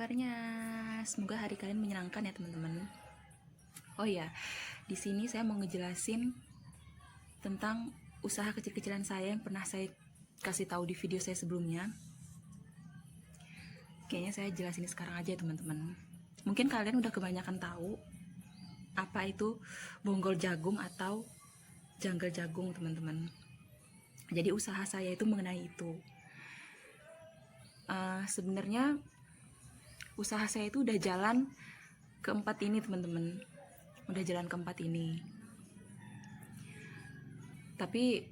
kabarnya? Semoga hari kalian menyenangkan ya teman-teman. Oh ya, di sini saya mau ngejelasin tentang usaha kecil-kecilan saya yang pernah saya kasih tahu di video saya sebelumnya. Kayaknya saya jelasin sekarang aja teman-teman. Mungkin kalian udah kebanyakan tahu apa itu bonggol jagung atau janggal jagung teman-teman. Jadi usaha saya itu mengenai itu. Sebenarnya usaha saya itu udah jalan keempat ini teman-teman, udah jalan keempat ini. Tapi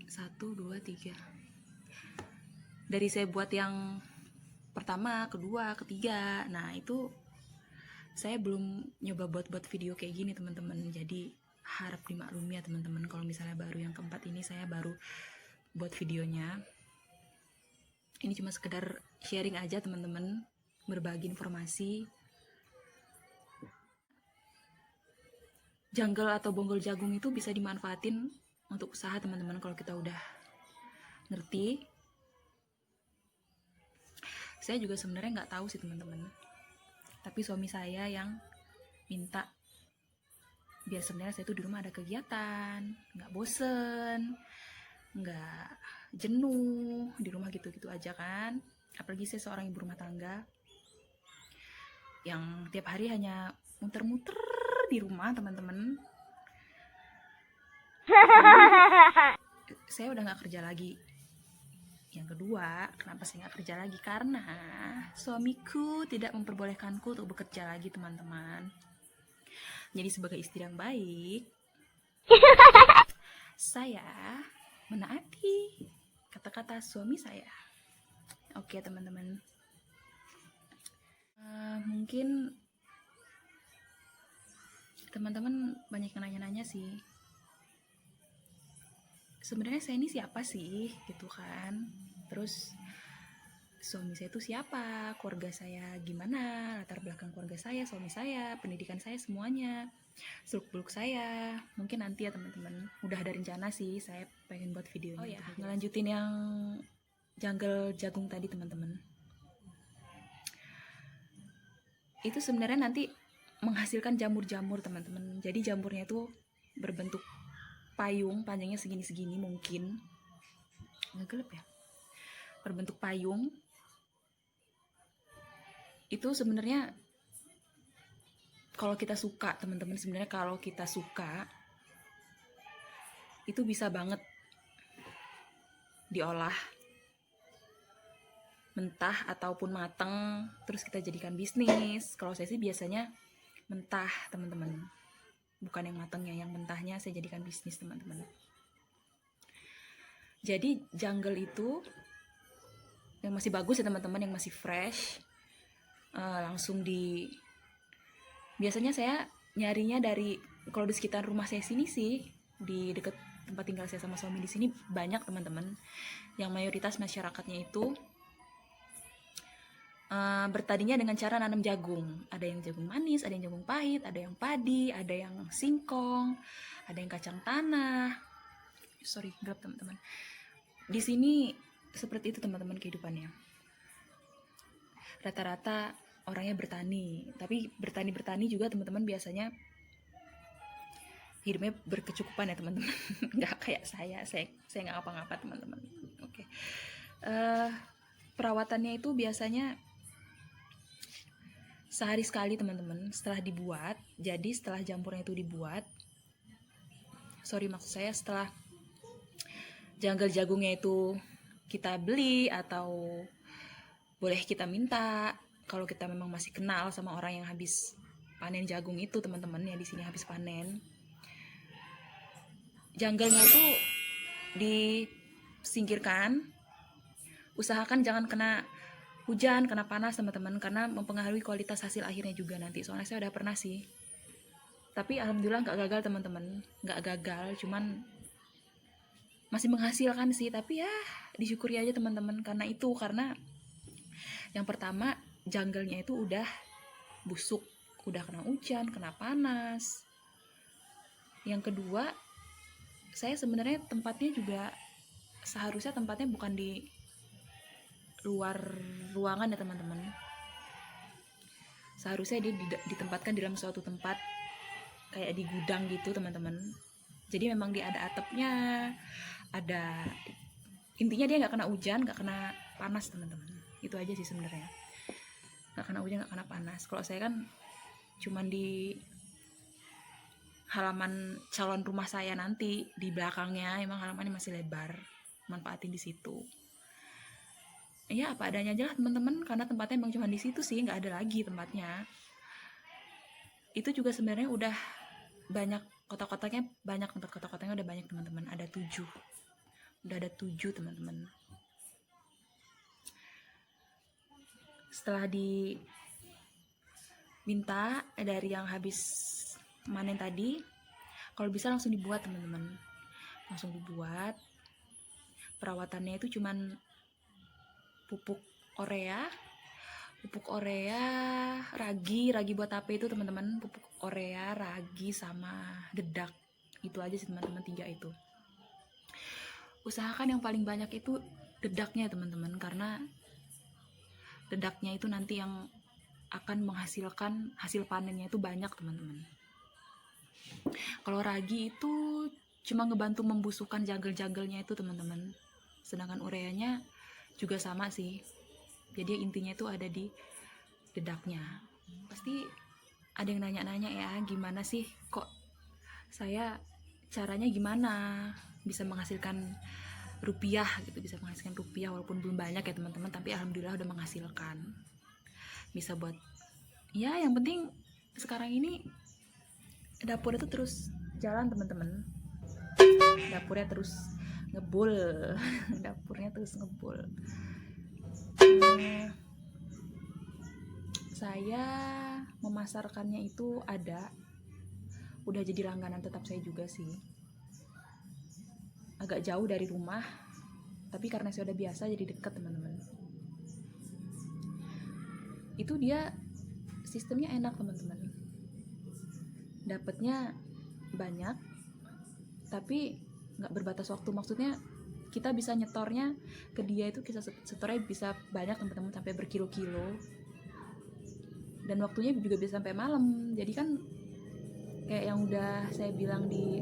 1, 2, 3 dari saya buat yang pertama, kedua, ketiga, nah itu saya belum nyoba buat video kayak gini teman-teman. Jadi harap dimaklumi ya teman-teman kalau misalnya baru yang keempat ini saya baru buat videonya. Ini cuma sekedar sharing aja teman-teman, berbagi informasi. Janggal atau bonggol jagung itu bisa dimanfaatin untuk usaha teman-teman kalau kita udah ngerti. Saya juga sebenarnya nggak tahu sih teman-teman, tapi suami saya yang minta biar sebenarnya saya tuh di rumah ada kegiatan, nggak bosen, nggak jenuh di rumah gitu-gitu aja kan. Apalagi saya seorang ibu rumah tangga yang tiap hari hanya muter-muter di rumah teman-teman. Saya udah nggak kerja lagi. Yang kedua, kenapa saya nggak kerja lagi? Karena suamiku tidak memperbolehkanku untuk bekerja lagi teman-teman. Jadi sebagai istri yang baik, saya menaati kata-kata suami saya. Oke teman-teman, mungkin teman-teman banyak yang nanya-nanya sih, sebenarnya saya ini siapa sih gitu kan. Terus suami saya itu siapa, keluarga saya gimana, latar belakang keluarga saya, suami saya, pendidikan saya, semuanya, seluk-beluk saya. Mungkin nanti ya teman-teman, udah ada rencana sih saya pengen buat videonya. Oh ya, ngelanjutin yang janggal jagung tadi teman-teman. Itu sebenarnya nanti menghasilkan jamur-jamur teman-teman. Jadi jamurnya itu berbentuk payung, panjangnya segini-segini mungkin. Ngegelap ya. Berbentuk payung. Itu sebenarnya kalau kita suka teman-teman, sebenarnya kalau kita suka itu bisa banget diolah mentah ataupun mateng, terus kita jadikan bisnis. Kalau saya sih biasanya mentah teman-teman, bukan yang matengnya, yang mentahnya saya jadikan bisnis teman-teman. Jadi jungle itu yang masih bagus ya teman-teman, yang masih fresh, langsung di, biasanya saya nyarinya dari, kalau di sekitar rumah saya sini sih, di deket tempat tinggal saya sama suami di sini banyak teman-teman, yang mayoritas masyarakatnya itu bertaninya dengan cara nanam jagung. Ada yang jagung manis, ada yang jagung pahit, ada yang padi, ada yang singkong, ada yang kacang tanah. Sorry, gelap teman-teman. Di sini seperti itu teman-teman kehidupannya. Rata-rata orangnya bertani, tapi bertani juga teman-teman biasanya hidupnya berkecukupan ya teman-teman. Nggak kayak saya nggak apa-apa teman-teman. Oke. Perawatannya itu biasanya sehari sekali teman-teman setelah dibuat. Jadi setelah jamurnya itu dibuat, maksud saya setelah janggal jagungnya itu kita beli atau boleh kita minta, kalau kita memang masih kenal sama orang yang habis panen jagung itu teman-teman, ya di sini habis panen, janggalnya itu disingkirkan. Usahakan jangan kena hujan, kena panas teman-teman, karena mempengaruhi kualitas hasil akhirnya juga nanti. Soalnya saya udah pernah sih, tapi alhamdulillah nggak gagal teman-teman, nggak gagal, cuman masih menghasilkan sih. Tapi ya disyukuri aja teman-teman, karena yang pertama janggalnya itu udah busuk, udah kena hujan, kena panas. Yang kedua, saya sebenarnya tempatnya juga seharusnya tempatnya bukan di luar ruangan ya teman-teman, seharusnya dia ditempatkan dalam suatu tempat kayak di gudang gitu teman-teman. Jadi memang dia ada atapnya, ada, intinya dia nggak kena hujan, nggak kena panas teman-teman. Itu aja sih sebenarnya, nggak kena hujan, nggak kena panas. Kalau saya kan cuman di halaman calon rumah saya nanti di belakangnya, emang halamannya masih lebar, manfaatin di situ. Ya apa adanya aja lah teman-teman, karena tempatnya emang cuma di situ sih, nggak ada lagi tempatnya. Itu juga sebenarnya udah banyak kotak-kotaknya, banyak tempat kotak-kotaknya udah banyak teman-teman, ada 7, udah ada 7 teman-teman. Setelah diminta dari yang habis manen tadi, kalau bisa langsung dibuat teman-teman, langsung dibuat. Perawatannya itu cuman pupuk orea, ragi buat tape itu teman-teman, pupuk orea, ragi, sama dedak. Itu aja sih teman-teman, 3 itu. Usahakan yang paling banyak itu dedaknya teman-teman, karena dedaknya itu nanti yang akan menghasilkan hasil panennya itu banyak teman-teman. Kalau ragi itu cuma ngebantu membusukkan jagel-jagelnya itu teman-teman, sedangkan ureanya juga sama sih. Jadi intinya itu ada di dedaknya. Pasti ada yang nanya-nanya ya, gimana sih kok saya caranya gimana bisa menghasilkan rupiah gitu, bisa menghasilkan rupiah walaupun belum banyak ya teman-teman, tapi alhamdulillah udah menghasilkan, bisa buat ya, yang penting sekarang ini dapur itu terus jalan teman-teman, dapurnya terus ngebul dapurnya terus ngebul. Saya memasarkannya itu udah jadi langganan tetap saya juga sih, agak jauh dari rumah, tapi karena saya udah biasa jadi dekat teman-teman. Itu dia sistemnya enak teman-teman, dapatnya banyak tapi nggak berbatas waktu, maksudnya kita bisa nyetornya ke dia itu, kita setornya bisa banyak teman-teman, sampai berkilo-kilo, dan waktunya juga bisa sampai malam. Jadi kan kayak yang udah saya bilang di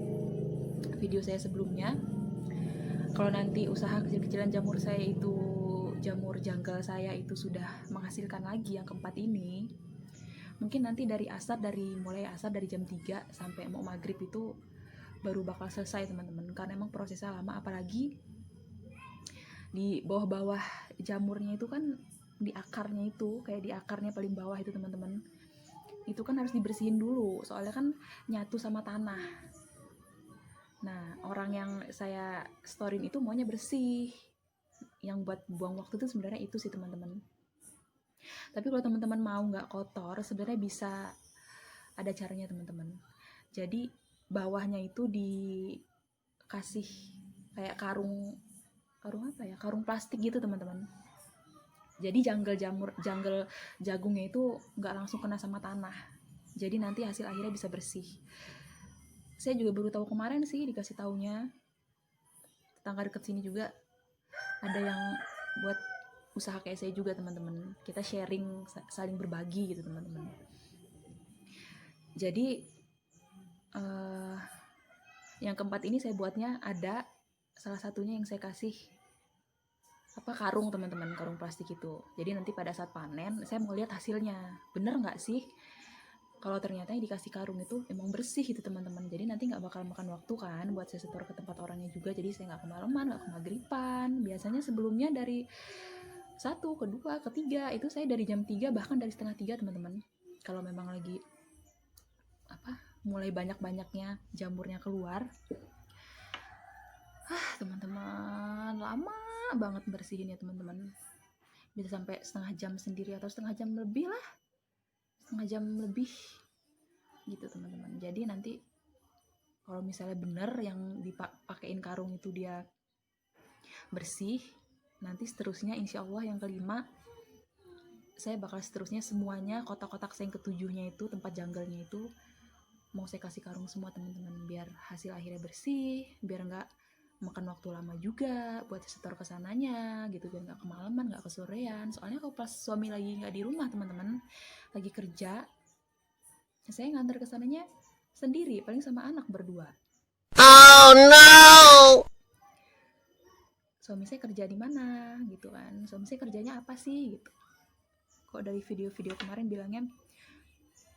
video saya sebelumnya, kalau nanti usaha kecil-kecilan jamur saya itu, jamur janggal saya itu sudah menghasilkan lagi yang keempat ini, mungkin nanti mulai asar dari jam 3 sampai mau maghrib itu baru bakal selesai teman-teman, karena emang prosesnya lama, apalagi di bawah-bawah jamurnya itu kan, di akarnya itu, kayak di akarnya paling bawah itu teman-teman, itu kan harus dibersihin dulu, soalnya kan nyatu sama tanah. Nah, orang yang saya storin itu maunya bersih, yang buat buang waktu itu sebenarnya itu sih teman-teman. Tapi kalau teman-teman mau nggak kotor, sebenarnya bisa, ada caranya teman-teman. Jadi bawahnya itu dikasih kayak karung apa ya, karung plastik gitu teman-teman. Jadi janggal jagungnya itu nggak langsung kena sama tanah, jadi nanti hasil akhirnya bisa bersih. Saya juga baru tahu kemarin sih, dikasih taunya tetangga deket sini juga ada yang buat usaha kayak saya juga teman-teman, kita sharing, saling berbagi gitu teman-teman. Jadi yang keempat ini saya buatnya ada salah satunya yang saya kasih karung teman-teman, karung plastik itu. Jadi nanti pada saat panen saya mau lihat hasilnya bener nggak sih, kalau ternyata yang dikasih karung itu emang bersih itu teman-teman, jadi nanti nggak bakal makan waktu kan buat saya setor ke tempat orangnya juga, jadi saya nggak kemalaman, nggak kemagripan. Biasanya sebelumnya dari 1, kedua, ketiga itu saya dari jam 3, bahkan dari setengah 3 teman-teman, kalau memang lagi mulai banyak-banyaknya jamurnya keluar. Teman-teman, lama banget bersihin ya teman-teman, bisa sampai setengah jam sendiri atau setengah jam lebih gitu teman-teman. Jadi nanti kalau misalnya bener yang dipakein karung itu dia bersih, nanti seterusnya insya Allah yang kelima saya bakal seterusnya semuanya, kotak-kotak saya yang ketujuhnya itu, tempat janggalnya itu mau saya kasih karung semua teman-teman, biar hasil akhirnya bersih, biar nggak makan waktu lama juga buat setor ke sananya gitu, biar nggak kemalaman, nggak kesorean. Soalnya kalau pas suami lagi nggak di rumah teman-teman, lagi kerja, saya ngantar ke sananya sendiri, paling sama anak berdua. Oh no. Suami saya kerja di mana gitu kan, suami saya kerjanya apa sih gitu. Kok dari video-video kemarin bilangnya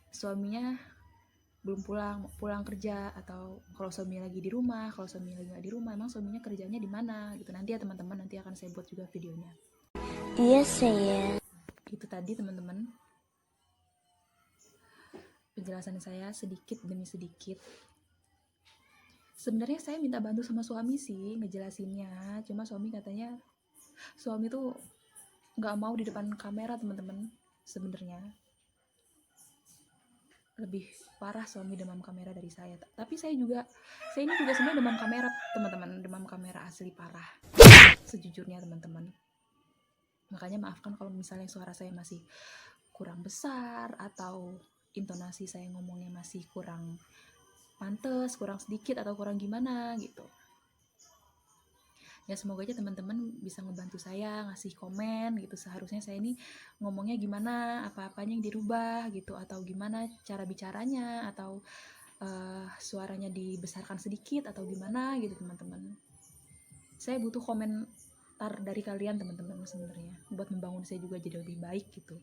suaminya belum pulang kerja, atau kalau suami lagi di rumah, kalau suami lagi nggak di rumah, emang suaminya kerjanya di mana gitu. Nanti ya teman-teman, nanti akan saya buat juga videonya. Iya sayang. Itu tadi teman-teman penjelasan saya sedikit demi sedikit. Sebenarnya saya minta bantu sama suami sih ngejelasinnya, cuma suami katanya suami tuh nggak mau di depan kamera teman-teman. Sebenarnya lebih parah suami demam kamera dari saya. Tapi saya ini juga sebenarnya demam kamera teman-teman, demam kamera asli parah sejujurnya teman-teman. Makanya maafkan kalau misalnya suara saya masih kurang besar, atau intonasi saya ngomongnya masih kurang pantes, kurang sedikit, atau kurang gimana gitu. Ya semoga aja teman-teman bisa ngebantu saya, ngasih komen gitu, seharusnya saya ini ngomongnya gimana, apa-apanya yang dirubah gitu, atau gimana cara bicaranya, atau suaranya dibesarkan sedikit atau gimana gitu teman-teman. Saya butuh komentar dari kalian teman-teman sebenarnya, buat membangun saya juga jadi lebih baik gitu.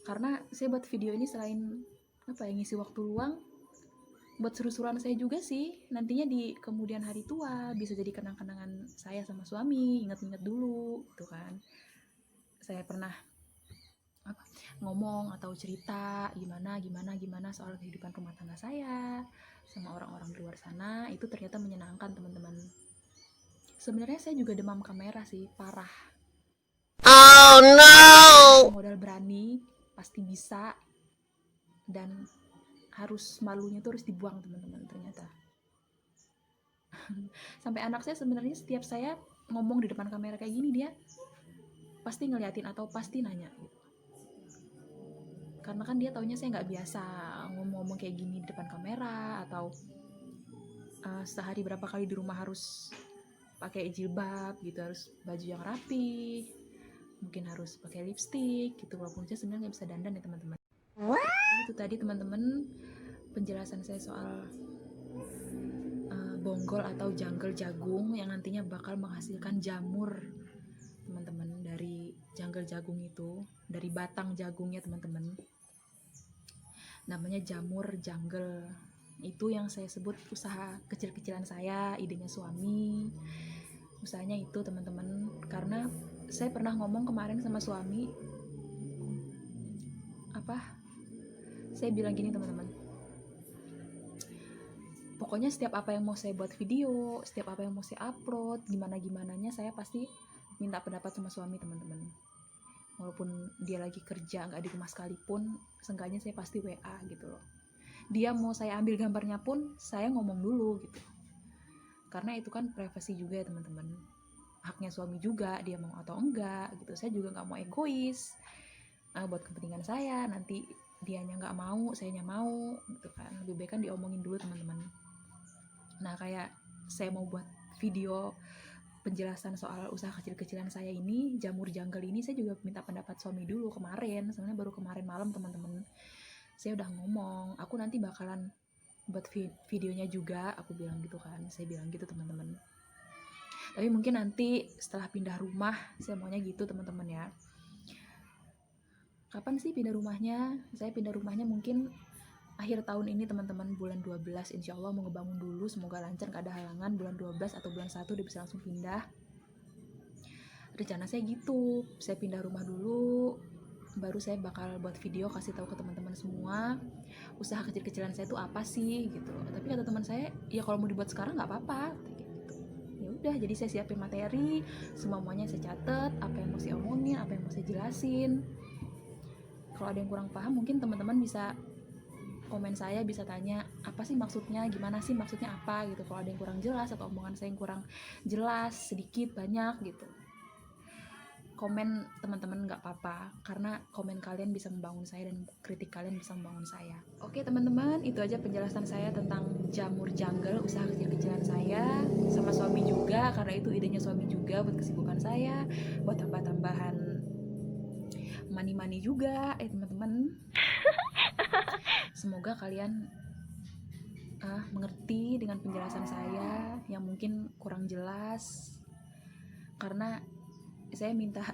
Karena saya buat video ini selain ngisi waktu luang, buat seru-seruan saya juga sih, nantinya di kemudian hari tua bisa jadi kenang-kenangan saya sama suami, inget-inget dulu gitu kan, saya pernah ngomong atau cerita gimana soal kehidupan rumah tangga saya sama orang-orang di luar sana, itu ternyata menyenangkan teman-teman. Sebenarnya saya juga demam kamera sih, parah. Oh no. Modal berani pasti bisa, dan harus malunya tuh harus dibuang teman-teman ternyata. Sampai anak saya sebenarnya setiap saya ngomong di depan kamera kayak gini, dia pasti ngeliatin atau pasti nanya gitu. Karena kan dia taunya saya nggak biasa ngomong-ngomong kayak gini di depan kamera, atau sehari berapa kali di rumah harus pakai jilbab gitu, harus baju yang rapi, mungkin harus pakai lipstick gitu, walaupun saya sebenarnya nggak bisa dandan ya teman-teman. Itu tadi teman-teman penjelasan saya soal bonggol atau jungle jagung yang nantinya bakal menghasilkan jamur teman-teman. Dari jungle jagung itu, dari batang jagungnya teman-teman, namanya jamur jungle. Itu yang saya sebut usaha kecil-kecilan saya, idenya suami, usahanya itu teman-teman. Karena saya pernah ngomong kemarin sama suami, saya bilang gini teman-teman, pokoknya setiap apa yang mau saya buat video, setiap apa yang mau saya upload, gimana-gimananya saya pasti minta pendapat sama suami teman-teman. Walaupun dia lagi kerja nggak di rumah sekalipun, seenggaknya saya pasti WA gitu loh. Dia mau saya ambil gambarnya pun saya ngomong dulu gitu, karena itu kan privasi juga ya teman-teman, haknya suami juga, dia mau atau enggak gitu. Saya juga nggak mau egois buat kepentingan saya, nanti dianya nggak mau, sayanya mau gitu kan. Lebih baik kan diomongin dulu teman-teman. Nah kayak saya mau buat video penjelasan soal usaha kecil-kecilan saya ini, jamur jungle ini, saya juga minta pendapat suami dulu kemarin. Sebenarnya baru kemarin malam teman-teman, saya udah ngomong aku nanti bakalan buat videonya juga, aku bilang gitu kan, saya bilang gitu teman-teman. Tapi mungkin nanti setelah pindah rumah, saya maunya gitu teman-teman ya. Kapan sih pindah rumahnya? Saya pindah rumahnya mungkin akhir tahun ini teman-teman, bulan 12 insya Allah mau ngebangun dulu, semoga lancar, gak ada halangan. Bulan 12 atau bulan 1 udah bisa langsung pindah. Rencana saya gitu, saya pindah rumah dulu, baru saya bakal buat video kasih tahu ke teman-teman semua usaha kecil-kecilan saya itu apa sih gitu. Tapi kata teman saya, ya kalau mau dibuat sekarang nggak apa-apa gitu. Ya udah, jadi saya siapin materi, semuanya saya catat, apa yang mau saya omongin, apa yang mau saya jelasin. Kalau ada yang kurang paham, mungkin teman-teman bisa komen saya, bisa tanya apa sih maksudnya, gimana sih maksudnya apa gitu. Kalau ada yang kurang jelas atau omongan saya yang kurang jelas sedikit banyak gitu, komen teman-teman nggak apa-apa, karena komen kalian bisa membangun saya dan kritik kalian bisa membangun saya. Oke teman-teman, itu aja penjelasan saya tentang jamur jungle, usaha kecil-kecilan saya sama suami juga, karena itu idenya suami juga buat kesibukan saya, buat tambah-tambahan money juga teman-teman. Semoga kalian mengerti dengan penjelasan saya yang mungkin kurang jelas, karena saya minta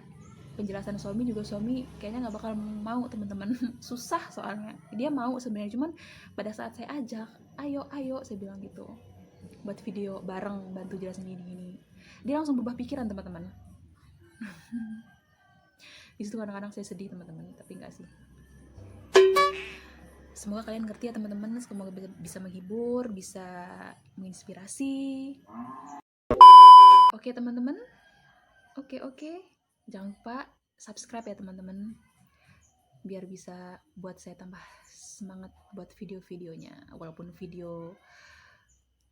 penjelasan suami juga, suami kayaknya nggak bakal mau teman-teman. Susah soalnya, dia mau sebenarnya, cuman pada saat saya ajak, ayo saya bilang gitu, buat video bareng, bantu jelasin ini, dia langsung berubah pikiran teman-teman. Di situ kadang-kadang saya sedih teman-teman, tapi enggak sih. Semoga kalian ngerti ya teman-teman, semoga bisa menghibur, bisa menginspirasi. Oke teman-teman, oke, jangan lupa subscribe ya teman-teman, biar bisa buat saya tambah semangat buat video-videonya, walaupun video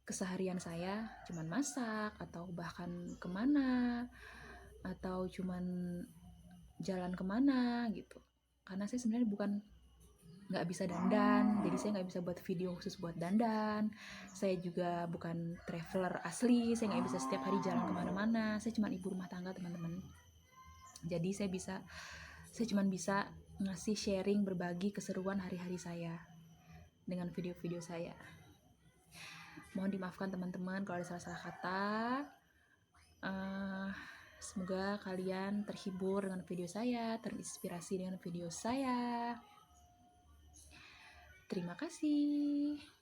keseharian saya cuman masak atau bahkan kemana atau cuman jalan kemana gitu, karena saya sebenarnya nggak bisa dandan, jadi saya nggak bisa buat video khusus buat dandan. Saya juga bukan traveler asli, saya nggak bisa setiap hari jalan kemana-mana, saya cuma ibu rumah tangga teman-teman. Jadi saya cuma bisa ngasih sharing, berbagi keseruan hari-hari saya dengan video-video saya. Mohon dimaafkan teman-teman kalau ada salah-salah kata. Semoga kalian terhibur dengan video saya, terinspirasi dengan video saya. Terima kasih.